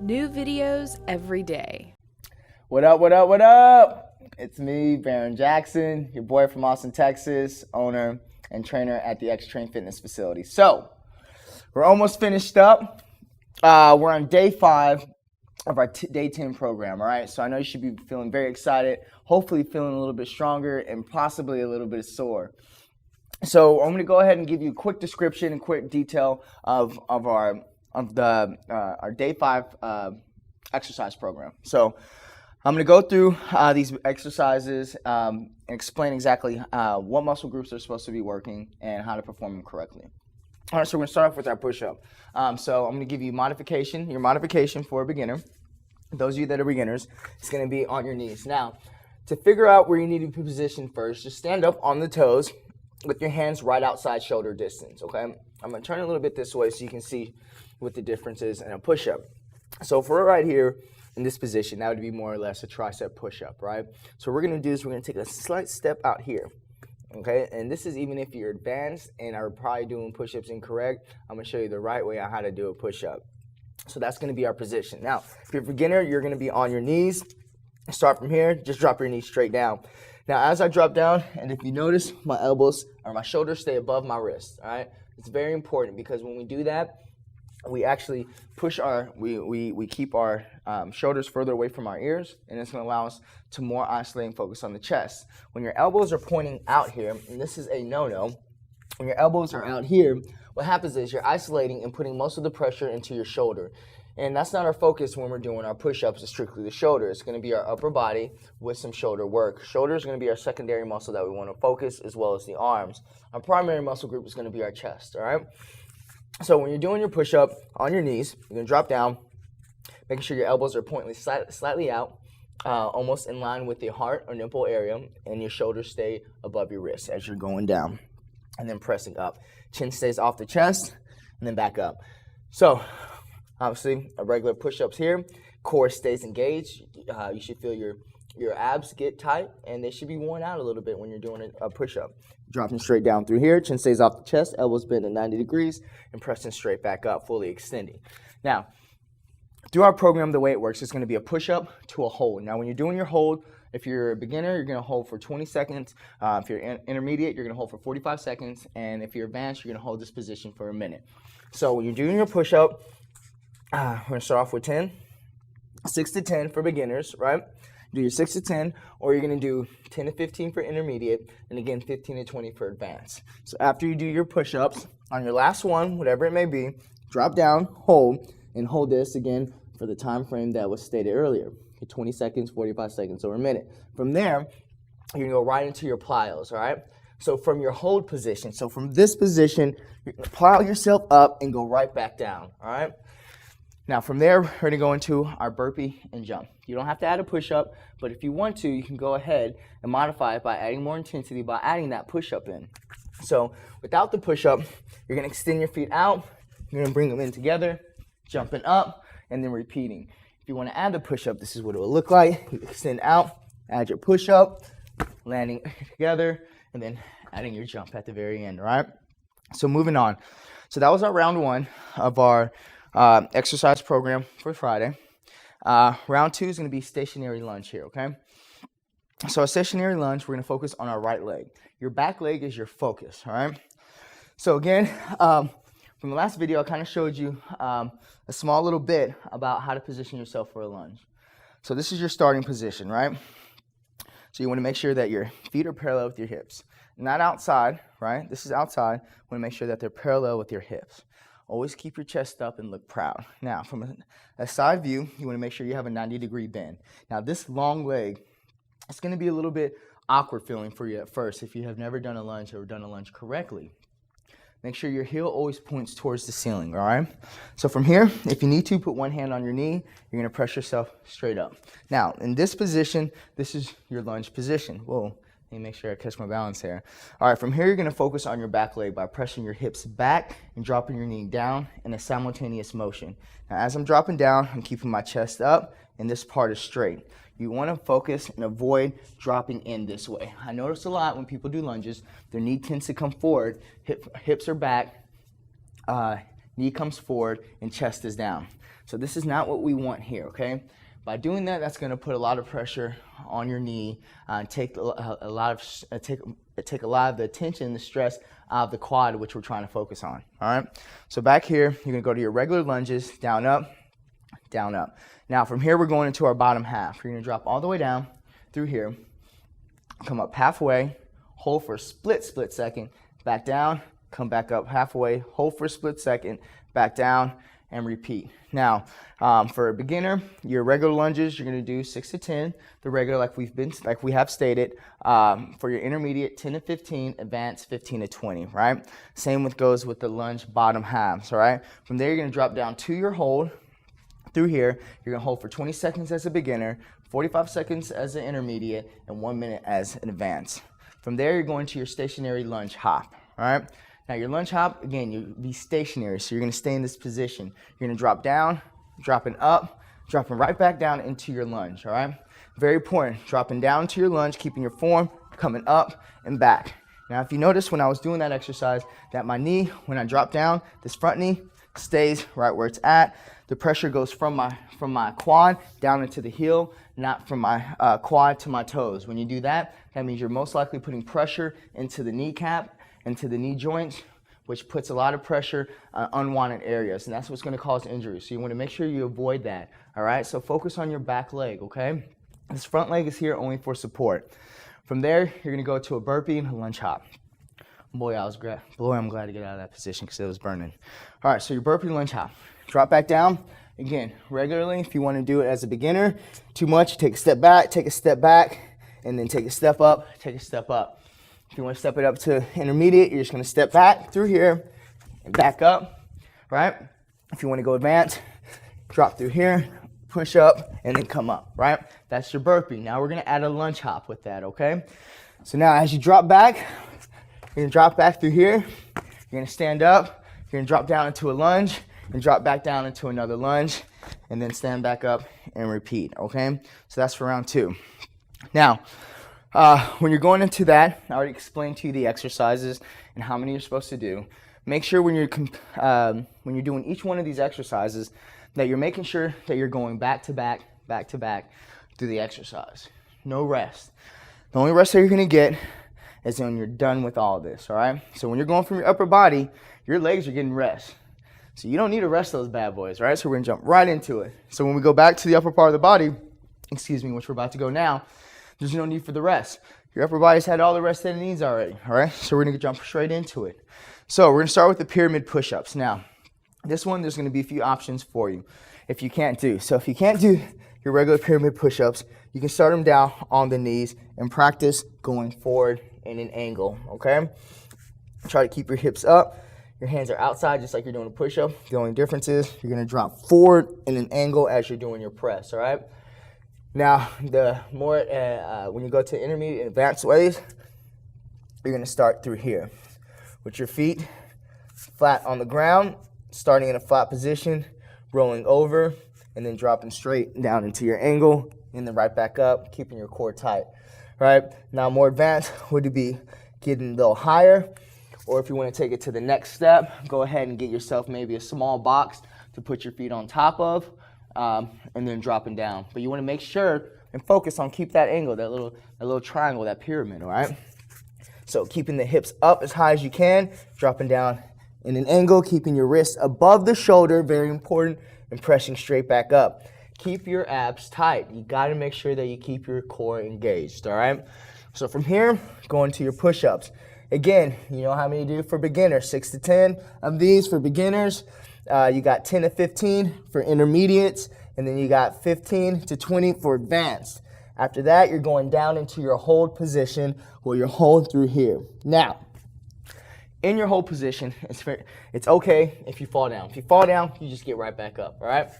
New videos every day. What up, what up, what up? It's me, Baron Jackson, your boy from Austin, Texas, owner and trainer at the X-Train Fitness facility. So, we're almost finished up. We're on day 5 of our day 10 program, all right? So I know you should be feeling very excited, hopefully feeling a little bit stronger and possibly a little bit sore. So I'm going to go ahead and give you a quick description and quick detail of our day 5 exercise program. So I'm going to go through these exercises and explain exactly what muscle groups are supposed to be working and how to perform them correctly. All right, so we're going to start off with our push-up. So I'm going to give you your modification for a beginner. Those of you that are beginners, it's going to be on your knees. Now, to figure out where you need to be positioned first, just stand up on the toes with your hands right outside shoulder distance, okay? I'm going to turn a little bit this way so you can see what the difference is in a push-up. So if we're right here in this position, that would be more or less a tricep push-up, right? So what we're going to do is we're going to take a slight step out here. Okay, and this is even if you're advanced and are probably doing push-ups incorrect. I'm going to show you the right way on how to do a push-up. So that's going to be our position. Now, if you're a beginner, you're going to be on your knees. Start from here, just drop your knees straight down. Now, as I drop down, and if you notice, my elbows or my shoulders stay above my wrists, all right? It's very important because when we do that, we actually push we keep our shoulders further away from our ears, and it's going to allow us to more isolate and focus on the chest. When your elbows are pointing out here, and this is a no-no, when your elbows are out here, what happens is you're isolating and putting most of the pressure into your shoulder. And that's not our focus when we're doing our push-ups, it's strictly the shoulder. It's going to be our upper body with some shoulder work. Shoulder is going to be our secondary muscle that we want to focus, as well as the arms. Our primary muscle group is going to be our chest, all right? So when you're doing your push-up on your knees, you're going to drop down, making sure your elbows are pointing slightly out, almost in line with the heart or nipple area, and your shoulders stay above your wrist as you're going down, and then pressing up. Chin stays off the chest, and then back up. So, obviously, a regular push-ups here. Core stays engaged. You should feel your abs get tight, and they should be worn out a little bit when you're doing a push-up. Dropping straight down through here, chin stays off the chest, elbows bend at 90 degrees, and pressing straight back up, fully extending. Now, through our program, the way it works, it's going to be a push-up to a hold. Now, when you're doing your hold, if you're a beginner, you're going to hold for 20 seconds. If you're intermediate, you're going to hold for 45 seconds. And if you're advanced, you're going to hold this position for a minute. So when you're doing your push-up, we're going to start off with 6 to 10 for beginners, right? Do your 6 to 10, or you're going to do 10 to 15 for intermediate, and again, 15 to 20 for advanced. So after you do your push-ups, on your last one, whatever it may be, drop down, hold, and hold this again for the time frame that was stated earlier. 20 seconds, 45 seconds, or a minute. From there, you're going to go right into your plyos, all right? So from your hold position, so from this position, you're going to plow yourself up and go right back down, all right? Now, from there, we're going to go into our burpee and jump. You don't have to add a push-up, but if you want to, you can go ahead and modify it by adding more intensity by adding that push-up in. So without the push-up, you're going to extend your feet out. You're going to bring them in together, jumping up, and then repeating. If you want to add the push-up, this is what it will look like. You extend out, add your push-up, landing together, and then adding your jump at the very end, all right? So moving on. So that was our round 1 of our exercise program for Friday. Round 2 is going to be stationary lunge here, okay? So a stationary lunge, we're going to focus on our right leg. Your back leg is your focus, all right? So again, from the last video, I kind of showed you a small little bit about how to position yourself for a lunge. So this is your starting position, right? So you want to make sure that your feet are parallel with your hips. Not outside, right? This is outside. You want to make sure that they're parallel with your hips. Always keep your chest up and look proud. Now, from a side view, you want to make sure you have a 90-degree bend. Now, this long leg, it's going to be a little bit awkward feeling for you at first if you have never done a lunge or done a lunge correctly. Make sure your heel always points towards the ceiling, all right? So from here, if you need to, put one hand on your knee. You're going to press yourself straight up. Now, in this position, this is your lunge position. Whoa. Let me make sure I catch my balance here. All right, from here, you're going to focus on your back leg by pressing your hips back and dropping your knee down in a simultaneous motion. Now, as I'm dropping down, I'm keeping my chest up, and this part is straight. You want to focus and avoid dropping in this way. I notice a lot when people do lunges, their knee tends to come forward, hips are back, knee comes forward, and chest is down. So this is not what we want here, okay? By doing that, that's going to put a lot of pressure on your knee, take a lot of the attention, the stress out of the quad, which we're trying to focus on. All right. So back here, you're going to go to your regular lunges, down, up, down, up. Now from here, we're going into our bottom half. You're going to drop all the way down through here, come up halfway, hold for a split second, back down, come back up halfway, hold for a split second, back down, and repeat. Now, for a beginner, your regular lunges, you're going to do 6 to 10. The regular, like we have stated. For your intermediate, 10 to 15. Advanced, 15 to 20. Right. Same goes with the lunge bottom halves. All right. From there, you're going to drop down to your hold. Through here, you're going to hold for 20 seconds as a beginner, 45 seconds as an intermediate, and 1 minute as an advanced. From there, you're going to your stationary lunge hop. All right. Now your lunge hop, again, you'll be stationary, so you're going to stay in this position. You're going to drop down, dropping up, dropping right back down into your lunge, all right? Very important, dropping down to your lunge, keeping your form, coming up and back. Now if you notice when I was doing that exercise, that my knee, when I drop down, this front knee stays right where it's at. The pressure goes from my quad down into the heel, not from my quad to my toes. When you do that, that means you're most likely putting pressure into the kneecap, into the knee joints, which puts a lot of pressure on unwanted areas, and that's what's going to cause injuries. So you want to make sure you avoid that, all right? So focus on your back leg, okay? This front leg is here only for support. From there, you're going to go to a burpee and a lunge hop. Boy, I'm glad to get out of that position because it was burning. All right, so your burpee lunge hop. Drop back down. Again, regularly, if you want to do it as a beginner, too much, take a step back, and then take a step up, take a step up. If you want to step it up to intermediate, you're just going to step back through here and back up, right? If you want to go advanced, drop through here, push up, and then come up, right? That's your burpee. Now we're going to add a lunge hop with that, okay? So now as you drop back, you're going to drop back through here. You're going to stand up. You're going to drop down into a lunge and drop back down into another lunge and then stand back up and repeat, okay? So that's for round 2. Now, when you're going into that, I already explained to you the exercises and how many you're supposed to do. Make sure when you're doing each one of these exercises that you're making sure that you're going back to back through the exercise. No rest. The only rest that you're going to get is when you're done with all of this, all right? So when you're going from your upper body, your legs are getting rest. So you don't need to rest those bad boys, right? So we're going to jump right into it. So when we go back to the upper part of the body, which we're about to go now, there's no need for the rest. Your upper body's had all the rest that it needs already, all right? So we're going to jump straight into it. So we're going to start with the pyramid push-ups. Now, this one, there's going to be a few options for you if you can't do. So if you can't do your regular pyramid push-ups, you can start them down on the knees and practice going forward in an angle, okay? Try to keep your hips up. Your hands are outside just like you're doing a push-up. The only difference is you're going to drop forward in an angle as you're doing your press, all right? Now, the more when you go to intermediate and advanced ways, you're going to start through here with your feet flat on the ground, starting in a flat position, rolling over, and then dropping straight down into your angle, and then right back up, keeping your core tight. Right? Now, more advanced would be getting a little higher, or if you want to take it to the next step, go ahead and get yourself maybe a small box to put your feet on top of, and then dropping down. But you want to make sure and focus on keep that angle, that little triangle, that pyramid, all right? So keeping the hips up as high as you can, dropping down in an angle, keeping your wrists above the shoulder, very important, and pressing straight back up. Keep your abs tight. You got to make sure that you keep your core engaged, all right? So from here, going to your push-ups. Again, you know how many you do for beginners, 6 to 10 of these for beginners. You got 10 to 15 for intermediates, and then you got 15 to 20 for advanced. After that, you're going down into your hold position where you're holding through here. Now, in your hold position, it's okay if you fall down. If you fall down, you just get right back up, all right?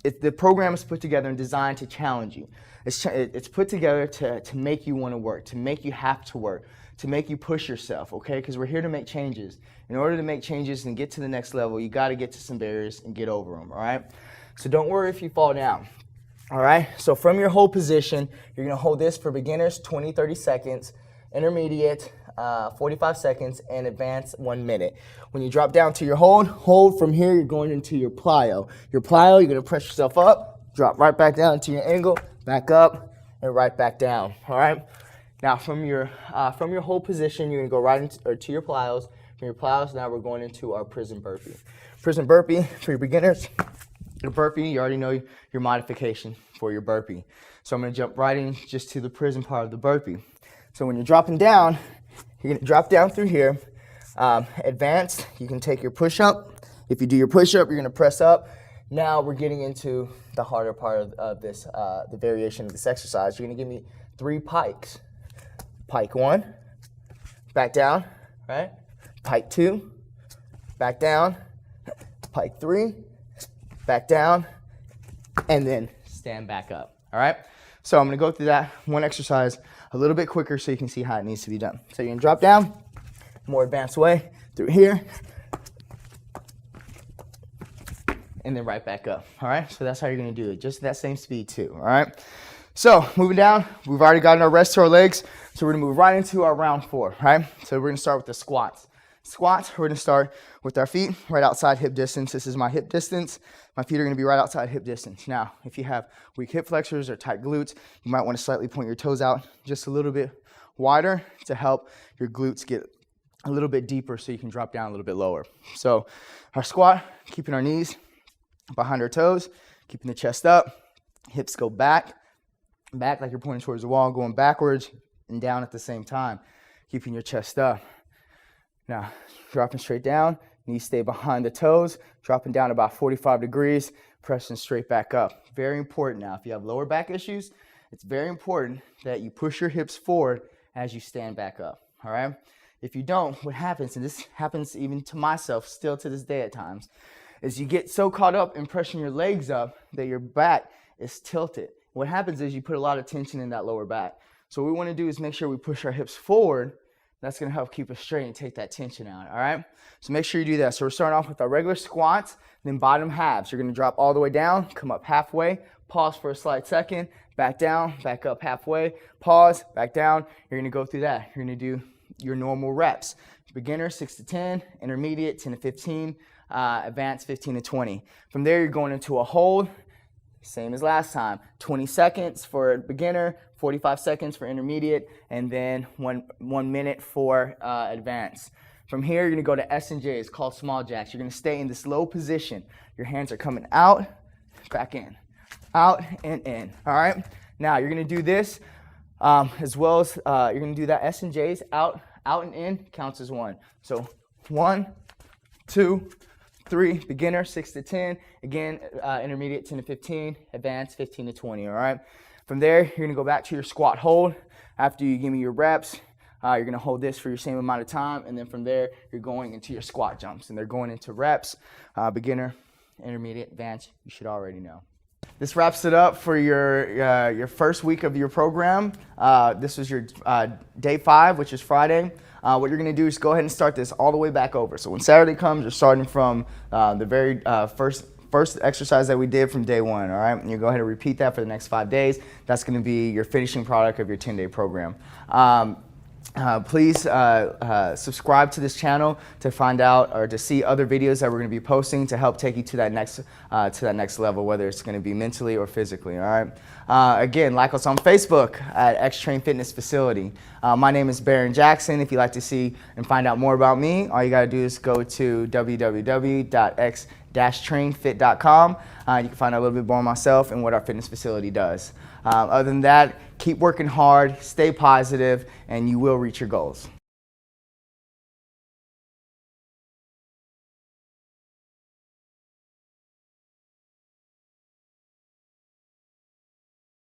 The program is put together and designed to challenge you. It's put together to make you want to work, to make you have to work, to make you push yourself, okay? Because we're here to make changes. In order to make changes and get to the next level, you got to get to some barriers and get over them, all right? So don't worry if you fall down, all right? So from your hold position, you're going to hold this for beginners, 20, 30 seconds. Intermediate, 45 seconds, and advance 1 minute. When you drop down to your hold from here, you're going into your plyo. Your plyo, you're gonna press yourself up, drop right back down into your angle, back up, and right back down, all right? Now from your hold position, you're gonna go right to your plyos. From your plyos, now we're going into our prison burpee. Prison burpee, for your beginners, your burpee, you already know your modification for your burpee. So I'm gonna jump right in just to the prison part of the burpee. So when you're dropping down, you're gonna drop down through here. Advanced, you can take your push-up. If you do your push-up, you're gonna press up. Now we're getting into the harder part of this, the variation of this exercise. You're gonna give me 3 pikes. Pike 1, back down, right? Pike 2, back down. Pike 3, back down, and then stand back up, all right? So I'm gonna go through that one exercise a little bit quicker so you can see how it needs to be done. So you're gonna drop down, more advanced way, through here, and then right back up, all right? So that's how you're gonna do it, just that same speed too, all right? So moving down, we've already gotten our rest to our legs, so we're gonna move right into our round 4, right? So we're gonna start with the squats. Squats, we're gonna start with our feet right outside hip distance. This is my hip distance. My feet are gonna be right outside hip distance. Now, if you have weak hip flexors or tight glutes, you might wanna slightly point your toes out just a little bit wider to help your glutes get a little bit deeper so you can drop down a little bit lower. So our squat, keeping our knees behind our toes, keeping the chest up, hips go back like you're pointing towards the wall, going backwards and down at the same time, keeping your chest up. Now, dropping straight down, knees stay behind the toes, dropping down about 45 degrees, pressing straight back up. Very important now, if you have lower back issues, it's very important that you push your hips forward as you stand back up, all right? If you don't, what happens, and this happens even to myself still to this day at times, is you get so caught up in pressing your legs up that your back is tilted. What happens is you put a lot of tension in that lower back. So what we wanna do is make sure we push our hips forward. That's gonna help keep us straight and take that tension out, all right? So make sure you do that. So we're starting off with our regular squats, then bottom halves. You're gonna drop all the way down, come up halfway, pause for a slight second, back down, back up halfway, pause, back down. You're gonna go through that. You're gonna do your normal reps. Beginner, 6 to 10, intermediate, 10 to 15, advanced, 15 to 20. From there, you're going into a hold, same as last time. 20 seconds for beginner, 45 seconds for intermediate, and then one minute for advanced. From here, you're gonna go to S and J. It's called small jacks. You're gonna stay in this low position. Your hands are coming out, back in, out and in, all right? Now, you're gonna do this as well as, you're gonna do that S and J's, out and in, counts as 1. So 1, 2, 3, beginner, 6 to 10. Again, intermediate, 10 to 15. Advanced, 15 to 20, all right? From there, you're gonna go back to your squat hold. After you give me your reps, you're gonna hold this for your same amount of time, and then from there, you're going into your squat jumps, and they're going into reps, beginner, intermediate, advanced, you should already know. This wraps it up for your first week of your program. This was your day 5, which is Friday. What you're gonna do is go ahead and start this all the way back over. So when Saturday comes, you're starting from the very first exercise that we did from day 1, all right? And you go ahead and repeat that for the next 5 days. That's gonna be your finishing product of your 10-day program. Please subscribe to this channel to find out or to see other videos that we're going to be posting to help take you to that next level, whether it's going to be mentally or physically. All right. Again, like us on Facebook at X-Train Fitness Facility. My name is Baron Jackson. If you'd like to see and find out more about me, all you got to do is go to www.x-trainfit.com. You can find out a little bit more on myself and what our fitness facility does. Other than that, keep working hard, stay positive, and you will reach your goals.